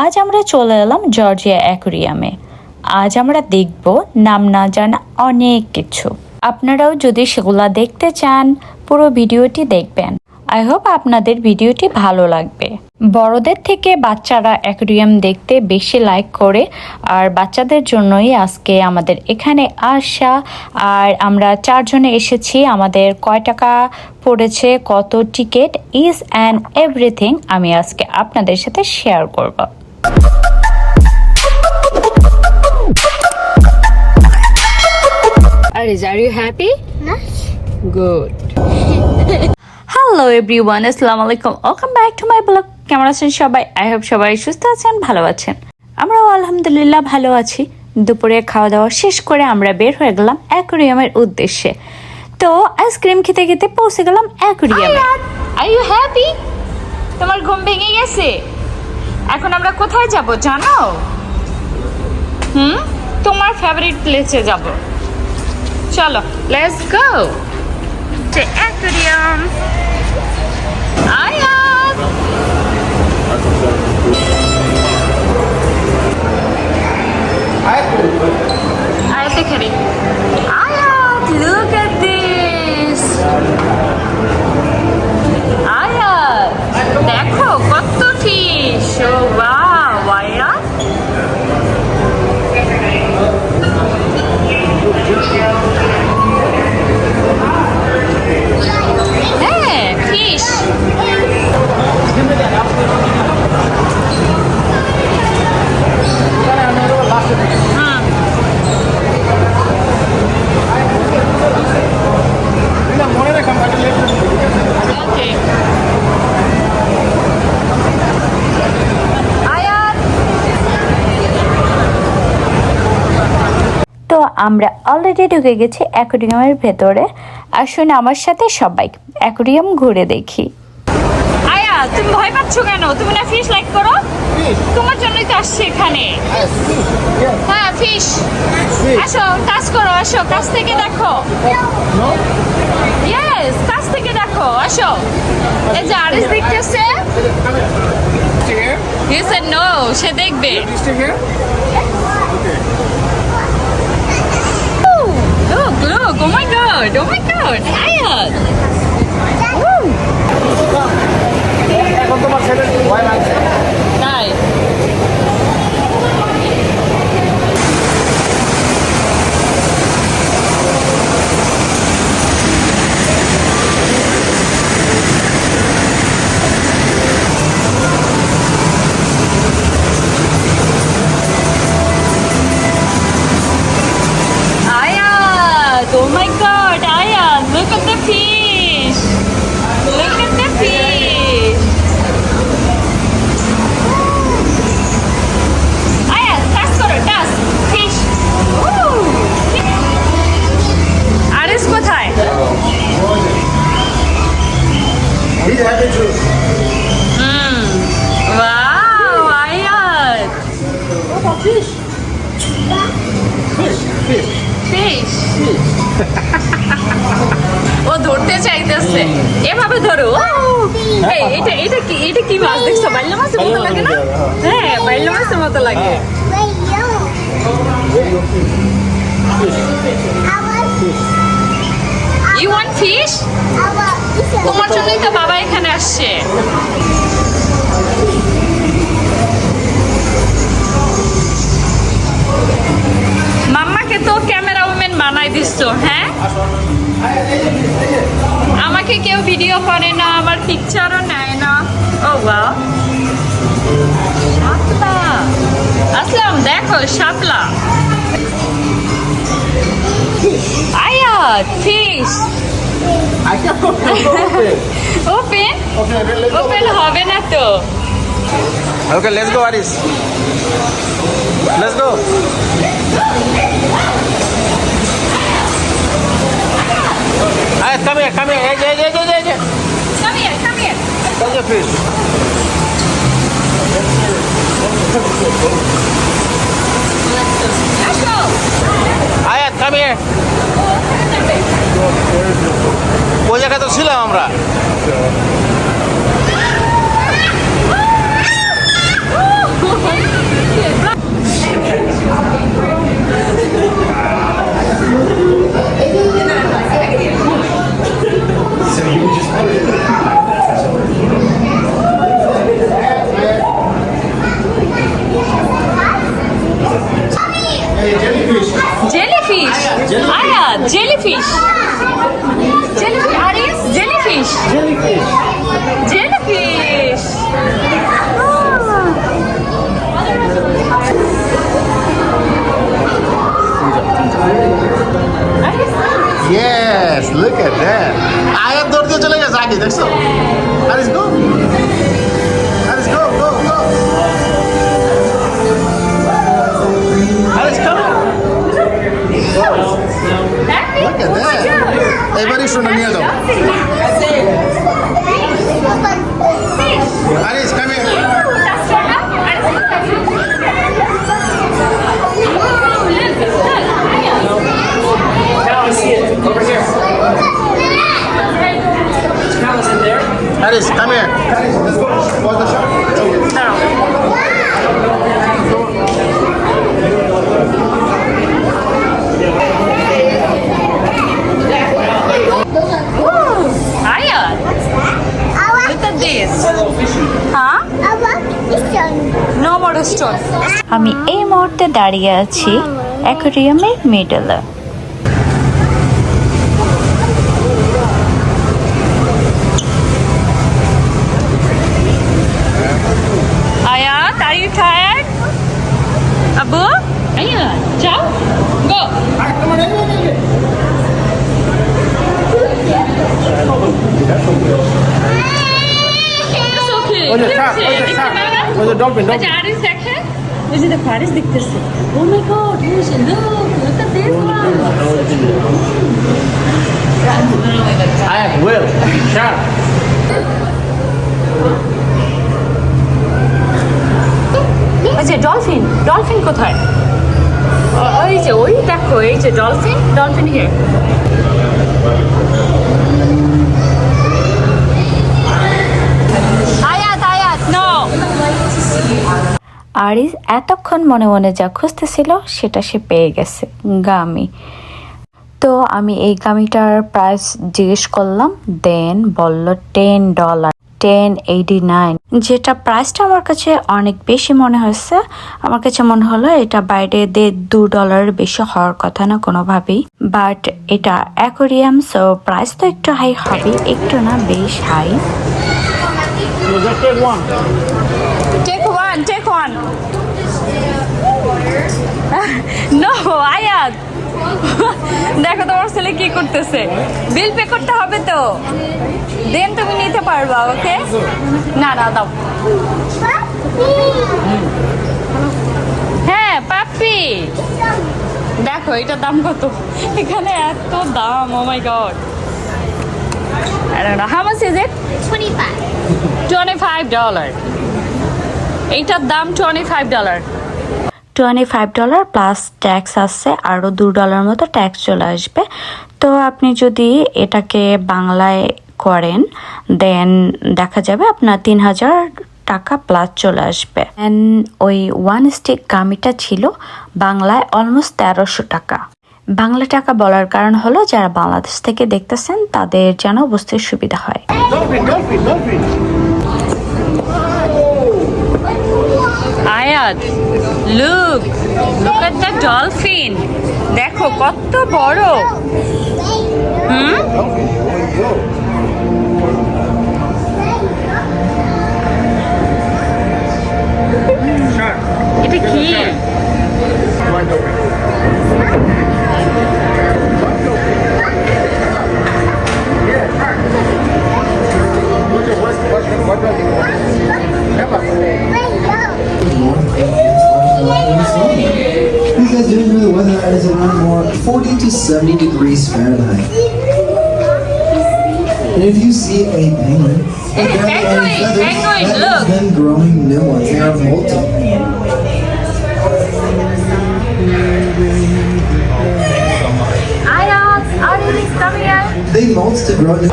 আজ আমরা চলে এলাম জর্জিয়া অ্যাকুরিয়ামে। আজ আমরা দেখব নাম না জানা অনেক কিছু। আপনারাও যদি সেগুলা দেখতে চান পুরো ভিডিওটি দেখবেন। আই হোপ আপনাদের ভিডিওটি ভালো লাগবে। বড়দের থেকে বাচ্চারা অ্যাকুরিয়াম দেখতে বেশি লাইক করে, আর বাচ্চাদের জন্যই আজকে আমাদের এখানে আসা। আর আমরা 4 জনে এসেছি। আমাদের কয় টাকা পড়েছে, কত টিকিট, ইজ অ্যান্ড এভরিথিং আমি আজকে আপনাদের সাথে শেয়ার করব। Aris, are you happy? Yes. Good. Hello everyone, আসসালামু আলাইকুম, welcome back to my blog. কেমন আছেন সবাই? আই হোপ সবাই সুস্থ আছেন, ভালো আছেন। আমরাও আলহামদুলিল্লাহ ভালো আছি। দুপুরে খাওয়া দাওয়া শেষ করে আমরা বের হয়ে গেলাম অ্যাকুরিয়ামের উদ্দেশ্যে। তো আইসক্রিম খেতে খেতে পৌঁছে গেলাম অ্যাকুরিয়ামে। Are you happy? তোমার ঘুম ভেঙে গেছে? এখন আমরা কোথায় যাব জানো? তোমার ফেভারিট প্লেসে যাব। চলো, লেটস গো টু অ্যাকুরিয়াম। আয়াত, আয়াত এখানে। আয়াত, লুক এট দিস। আয়াত, দেখো কত ফিশ। ও ওয়াও, আয়াত। হ্যাঁ, ফিশ। তো আমরা অলরেডি ঢুকে গেছি অ্যাকুরিয়ামের ভেতরে। আসুন আমার সাথে সবাই অ্যাকুরিয়াম ঘুরে দেখি। আয়া, তুমি ভয় পাচ্ছ কেন? তুমি না ফিশ লাইক করো? তোমার জন্যই তো আসছি এখানে। হ্যাঁ, ফিশ। আসো, কাজ করো, আসো, কাছ থেকে দেখো। ইয়েস, কাছ থেকে দেখো, আসো। এই যে আরিস দেখতেছে। He said no, সে দেখবে। Look, look, oh my god, oh my god, Ayat. এখন তোমার ছেলে ভয় লাগছে? তাই? Oh my god, Ayat, look at the fish. Look at the fish. Ayat, touch karo, touch. Fish. Ooh. Aris kothay? He's happy too. Wow, Ayat. Fish. Fish. Fish. Fish. ও ধরতে চাইতেছে, এভাবে ধরো। এই, এটা কি মাছ দেখছো? বাইলা মাছের মতো লাগে না? হ্যাঁ, বাইলা মাছের মতো লাগে। You want fish? তোমার জন্যই তো বাবা এখানে আসছে। মাম্মাকে তো ক্যামেরা ওম্যান বানাই দিছো। হ্যাঁ, আমাকে কেউ ভিডিও করে না, আমার পিকচারও নেয় না। ও ওয়াও, শাপলা। আসলাম, দেখো শাপলা। আয়াত, fish. I can't open. Open Okay, let's go. Open হবে না তো। Okay, let's go, Aris. Let's go. Aris, come here, come here. Hey. Come here, come here. Catch the fish. আসো। Ayat, come here. ওই জায়গায় তো ছিলাম আমরা। jellyfish. Aris, jellyfish. Jellyfish. Jellyfish. Yes, look at that. আয়াত দৌড় দিয়ে চলে গেছে আগে দেখছো? Aris go. Aris go, go, go. Aris come on. Look at that. এবারই শোনা নিয়ে যাও। Aris come here. Over here. Aris, come here. Aris, let's go. Pause the shot. Ayat, look at this. Huh? No more stone. আমি এই মুহূর্তে দাঁড়িয়ে আছি অ্যাকোয়ারিয়ামের মিডলে। Ayat, are you tired? Abu? Ayat, ciao. Go. It's okay. Where's the shark? Where's the shark? Where's the dolphin? আচ্ছা আরিস দেখেন ওই যে দেখো আরিস দেখতেছে ও মাই god look at this one Ayat, Will, shark. ওই যে ডলফিন ডলফিন কোথায় ওই যে ওই দেখো এই যে ডলফিন ডলফিন হিয়ার আয়াত আয়াত নো আরিস এতক্ষণ মনে মনে যা খুঁজতেছিল সেটা সে পেয়ে গেছে গামি। তো আমি এই গামিটার প্রাইস জিজ্ঞেস করলাম, দেন বলল $10 $10.89, যেটা প্রাইসটা আমার কাছে অনেক বেশি মনে হয়েছে। আমার কাছে মনে হলো এটা বাইরে $2 বেশি হওয়ার কথা না কোনোভাবেই, বাট এটা অ্যাকোয়ারিয়াম সো প্রাইস তো একটু হাই হবে, একটু না বেশ হাই। Take one. No, আয়াত দেখো তোমার ছেলে কি করতেছে, বিল পে করতে হবে তো, দেন তুমি নিতে পারবা। ওকে না না দাও। হ্যাঁ পাপ্পি দেখো এটার দাম কত, এখানে এত দাম, ও মাই god. I don't know how much is it? $25. এইটার দাম $25 প্লাস ট্যাক্স আছে, আরও $2 মতো ট্যাক্স চলে আসবে। তো আপনি যদি এটাকে বাংলায় করেন দেন দেখা যাবে আপনার 3000 টাকা প্লাস চলে আসবে। ওই ওয়ান স্টিক গামিটা ছিল বাংলায় অলমোস্ট 1300 টাকা। বাংলা টাকা বলার কারণ হলো যারা বাংলাদেশ থেকে দেখতেছেন তাদের যেন বুঝতে সুবিধা হয়। আয়াত look at the dolphin, দেখো কত বড়। এটা কি? Because usually the weather is around more 40 to 70 degrees Fahrenheit. And if you see a penguin, it barely has feathers, that look. is them growing new ones. They are molting. Ayat, Aris, come here. They molt to grow new.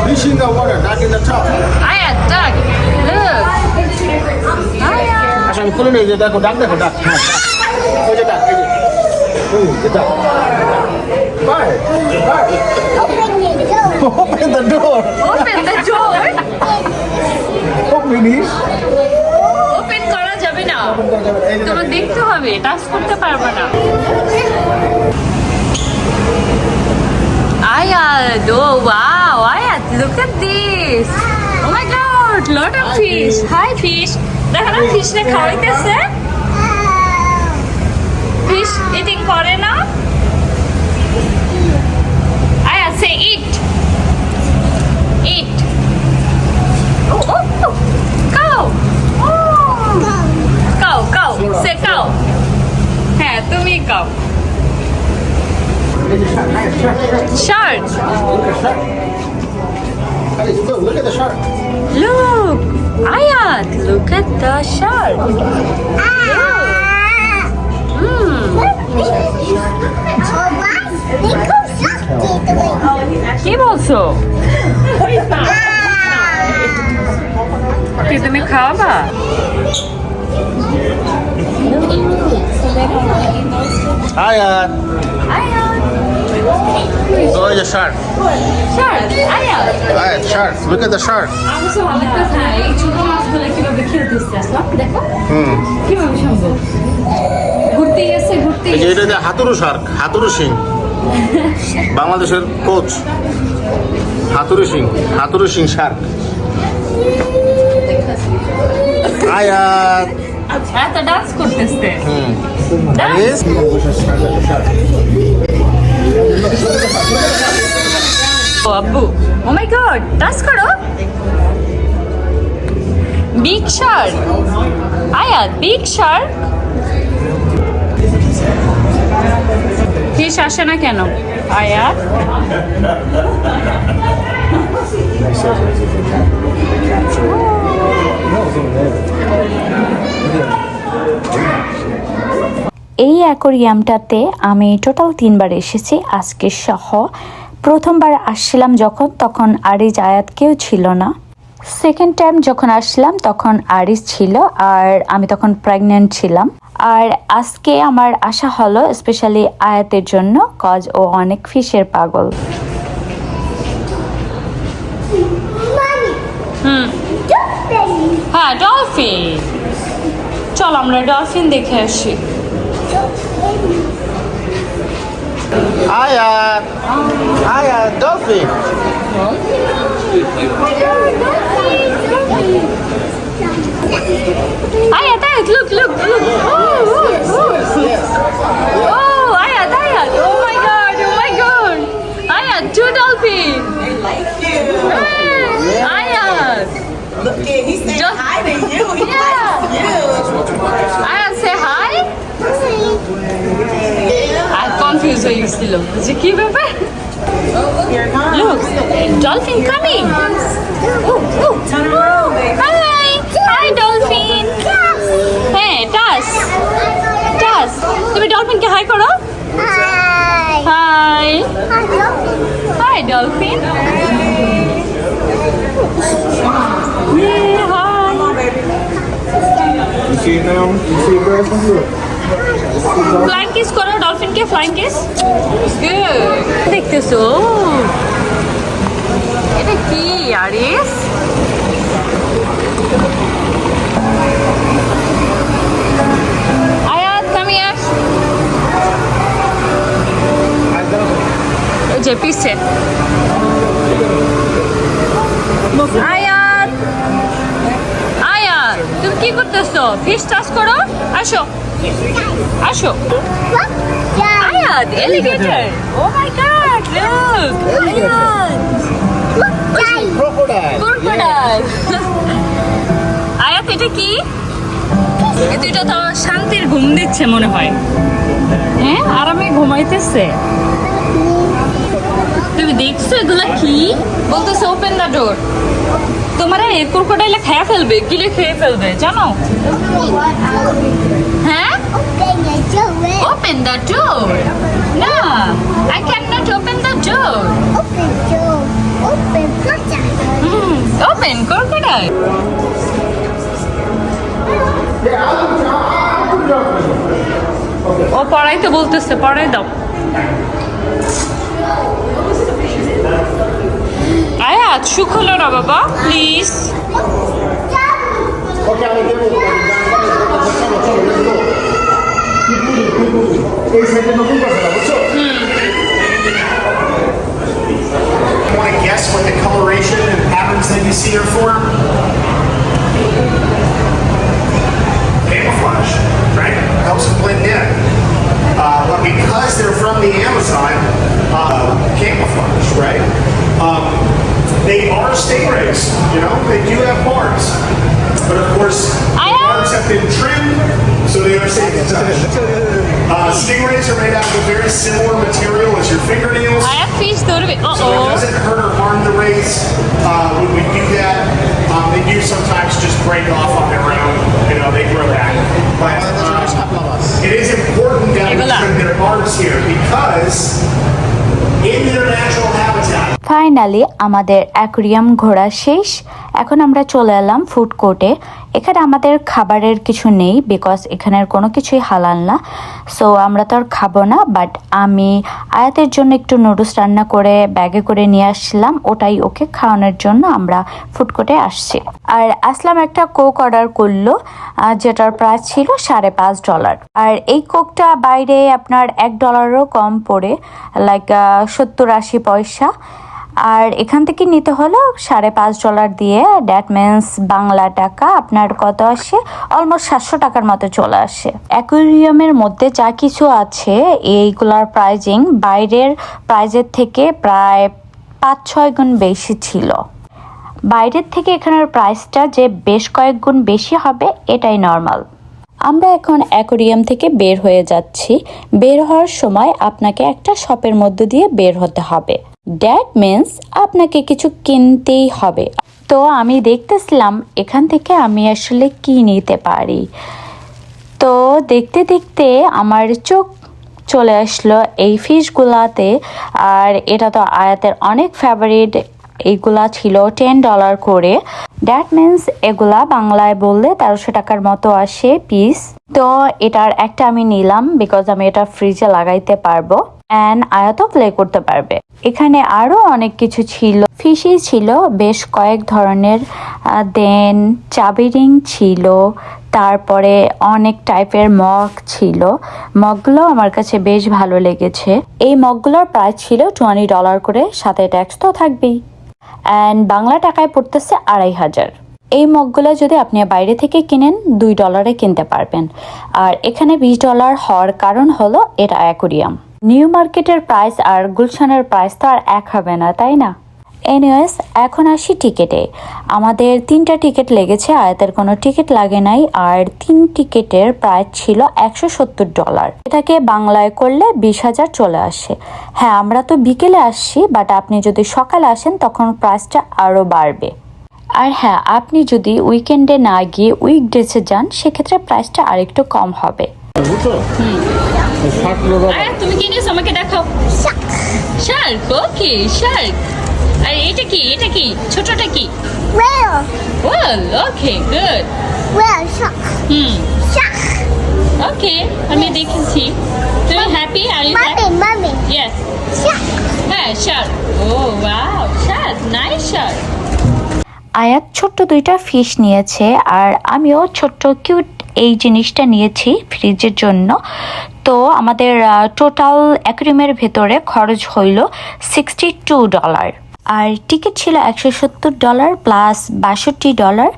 Fish in the water, not in the top. Ayat, duck, look. Ayat. আচ্ছা আমি খুলে নিয়ে যে দেখো ডাক, দেখো ডাক, হ্যাঁ ডাক, ওই যে ডাক, এই যে ওই যে ডাক। Bye. Bye. Open the door. Open the door. finish. Open করা যাবে না, তোমার দেখতে হবে, টাচ করতে পারবে না। Ayad, oh wow, Ayad, look at this. Oh my god, lot of fish. Hi fish. দেখো না fish নে খাওয়াইতেছে। Fish eating করে না? Ayad, say eat. Eat. Oh, oh, oh. Cow. Oh. Cow, cow. Say cow. হ্যাঁ, তুমি cow. Shark. Look at the shark. Look, Ayad, look at the shark. কি বলছো? কি তুমি খাওয়াবা? Ayad. Ayad. Oh, the shark. Shark, Ayad. Ayad, shark. Look at the shark. আমি তো দেখতেছি এই ছোট মাছগুলো কিভাবে খেলতেছে, আসলাম দেখো কিভাবে সম্ভব। ঘুরতে গেছে, ঘুরতে এই যে গেছে। এটা হাতুরু শার্ক, হাতুরু সিং। বাংলাদেশের কোচ। হাতুরু সিং শার্ক। আয়াত। এত ডান্স করতেছে। Yes. ও আব্বু, ও মাই গড, ডান্স করো। বিগ শার্ক, আয়াত, বিগ শার্ক। ফিশ আসে না কেন আয়াত? এই অ্যাকোরিয়ামটাতে আমি টোটাল 3বার এসেছি আজকে সহ। প্রথমবার আসছিলাম তখন আরিজ আয়াত কেউ ছিল না। সেকেন্ড টাইম যখন আসলাম তখন আরিজ ছিল আর আমি তখন প্রেগনেন্ট ছিলাম। আর আজকে আমার আশা হলো স্পেশালি আয়াতের জন্য, কজ ও অনেক ফিশের পাগল। হ্যাঁ, ডলফিন। চল আমরা ডলফিন দেখে আসি। Ayat, dolphin. Ayat, look. Oh, Ayat. Oh my god. Ayat, 2 dolphins. Ayat. Look at he's saying Just- hi to you. He Yeah. likes you. Ayat, say hi. I confused হয়ে গেছিল যে কি ব্যাপার। Here it comes. Look, dolphin coming. Turn around, baby. Hi, dolphin. Hey, টাস। তুমি ডলফিনকে high করো। High. Hi, dolphin. Yeah, hi. You see it now? You see it, girlfriend? Look. Flying kiss করো ডলফিনকে, flying kiss. Good. দেখতেছো এটা কি আরিস? আয়াত come here. এই যে পিছে। আয়াত তুমি কি করতেছো? ফিশ টাচ করো। আসো। Ayad, alligator. Oh my god, look. Ayad. Crocodile. Crocodile. Ayad, এটা কি? এটা তো শান্তির ঘুম দিচ্ছে মনে হয়। হ্যাঁ, আরামে ঘুমাইতেছে। তুমি দেখছো এগুলা কি? বলতেছে ওপেন দ্য ডোর। তোমার এই ক্রোকোডাইলে খেয়ে ফেলবে, গিলে খেয়ে ফেলবে, জানো? হ্যাঁ? Open the door. No, I cannot open the door. Open crocodile. ও পড়াইতে বলতেছে, পড়াই দাও। আয়াত সুখ হলো না বাবা, প্লিজ। Okay, আমি দেবো চলো চলো let's go. এই সাইডে নতুন কথা বুঝছো? Want to guess what the coloration and patterns that you see are for? Camouflage, right? Helps them blend in. But because they're from the Amazon, camouflage, right? They are stingrays, you know? They do have barbs. But of course, the barbs have been trimmed, so they are safe to touch. Stingrays are made out of a very similar material as your fingernails. I have fish though. So it doesn't hurt or harm the rays when we do that. They do sometimes just break off on their own. You know, they grow back. But it is important that we trim their barbs here because in their natural habitat. Finally আমাদের aquarium ঘোরা শেষ। এখন আমরা চলে এলাম food কোর্টে। এখানে আমাদের খাবারের কিছু নেই বিকজ এখানের কোনো কিছুই হালাল না, সো আমরা তো আর খাবো না। বাট আমি আয়াতের জন্য একটু নুডলস রান্না করে ব্যাগে করে নিয়ে আসছিলাম, ওটাই ওকে খাওয়ানোর জন্য আমরা ফুড কোর্টে আসছি। আর আসলাম একটা কোক অর্ডার করলো, যেটার প্রাইস ছিল $5.5। আর এই কোকটা বাইরে আপনার $1 কম পড়ে, লাইক 70-80 পয়সা। আর এখান থেকে নিতে হলো $5.5 দিয়ে, দ্যাট মিনস বাংলা টাকা আপনার কত আসে, অলমোস্ট 700 টাকার মতো চলে আসে। অ্যাকুয়ারিয়ামের মধ্যে যা কিছু আছে এইগুলার প্রাইজিং বাইরের প্রাইজের থেকে প্রায় 5-6 গুণ বেশি ছিল। বাইরের থেকে এখানের প্রাইসটা যে বেশ কয়েক গুণ বেশি হবে এটাই নর্মাল। আমরা এখন অ্যাকোরিয়াম থেকে বের হয়ে যাচ্ছি। বের হওয়ার সময় আপনাকে একটা শপের মধ্য দিয়ে বের হতে হবে, দ্যাট মিনস আপনাকে কিছু কিনতেই হবে। তো আমি দেখতেছিলাম এখান থেকে আমি আসলে কি নিতে পারি। তো দেখতে দেখতে আমার চোখ চলে আসলো এই ফিশগুলাতে। আর এটা তো আয়াতের অনেক ফেভারিট, এইগুলা ছিল $10 করে, দ্যাট মিনস এগুলা বাংলায় বললে 1300 টাকার মতো আসে পিস। তো এটার একটা আমি নিলাম বিকজ আমি এটা ফ্রিজে লাগাইতে পারবো অ্যান্ড আয়াতও প্লে করতে পারবে। এখানে আরও অনেক কিছু ছিল, ফিশি ছিল বেশ কয়েক ধরনের, দেন চাবি রিং ছিল, তারপরে অনেক টাইপের মগ ছিল। মগগুলো আমার কাছে বেশ ভালো লেগেছে। এই মগগুলোর প্রাইস ছিল $20 করে, সাথে ট্যাক্স তো থাকবেই, অ্যান্ড বাংলা টাকায় পড়তেছে 2500। এই মগগুলো যদি আপনি বাইরে থেকে কিনেন $2 কিনতে পারবেন। আর এখানে $20 হওয়ার কারণ হলো এটা অ্যাকুরিয়াম। নিউ মার্কেটের প্রাইস আর গুলশানের প্রাইস তো আর এক হবে না, তাই না? এনিওয়েজ, এখন আসি টিকিটে। আমাদের 3টা টিকিট লেগেছে, আয়াতের কোনো টিকিট লাগে নাই। আর 3 টিকিটের প্রাইস ছিল $170। এটাকে বাংলায় করলে 20,000 চলে আসে। হ্যাঁ, আমরা তো বিকেলে আসছি, বাট আপনি যদি সকালে আসেন তখন প্রাইসটা আরও বাড়বে। আর হ্যাঁ, আপনি যদি উইকেন্ডে না গিয়ে উইকডেসে যান সেক্ষেত্রে প্রাইসটা আরেকটু কম হবে। তুমি কি নিয়েছো আমাকে দেখাও। শার্ক, ওকে শার্ক। আর এটা কি, এটা কি, ছোটটা কি? Whale. Well, okay good. Whale. Shark. Shark. ওকে, আমি দেখেছি। তুমি happy? Are you happy? Mommy. Yes. Shark. হ্যাঁ, শার্ক। ও ওয়াও, শার্ক, নাইস শার্ক। আয়াত ছোট্ট 2টা ফিশ নিয়েছে, আর আমিও ছোট্ট কিউট এই জিনিসটা নিয়েছি ফ্রিজের জন্য। তো আমাদের টোটাল অ্যাকুরিয়ামের ভেতরে খরচ হইল $62। আর টিকিট ছিল $170 প্লাস $62,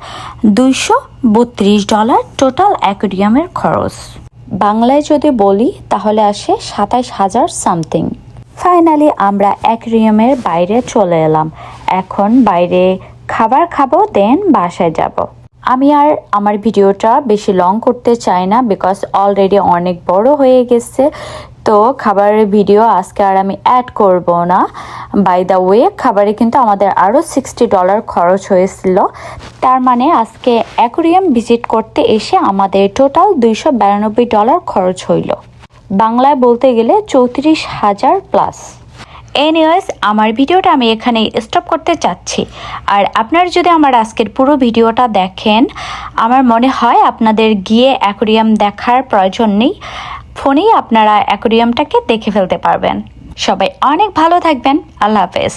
$232 টোটাল অ্যাকুরিয়ামের খরচ। বাংলায় যদি বলি তাহলে আসে 27,000 সামথিং। ফাইনালি আমরা অ্যাকুরিয়ামের বাইরে চলে এলাম। এখন বাইরে খাবার খাবো, দেন বাসায় যাব। আমি আর আমার ভিডিওটা বেশি লং করতে চাই না বিকজ অলরেডি অনেক বড় হয়ে গেছে। তো খাবারের ভিডিও আজকে আর আমি অ্যাড করব না। বাই দ্য ওয়ে, খাবারে কিন্তু আমাদের আরও $60 খরচ হয়েছিল। তার মানে আজকে অ্যাকুরিয়াম ভিজিট করতে এসে আমাদের টোটাল $292 খরচ হইল। বাংলায় বলতে গেলে 34,000 প্লাস। এনিওয়েজ, আমার ভিডিওটা আমি এখানেই স্টপ করতে চাচ্ছি। আর আপনারা যদি আমার আজকের পুরো ভিডিওটা দেখেন, আমার মনে হয় আপনাদের গিয়ে অ্যাকুরিয়াম দেখার প্রয়োজন নেই, ফোনেই আপনারা অ্যাকুরিয়ামটাকে দেখে ফেলতে পারবেন। সবাই অনেক ভালো থাকবেন। আল্লাহ হাফেজ।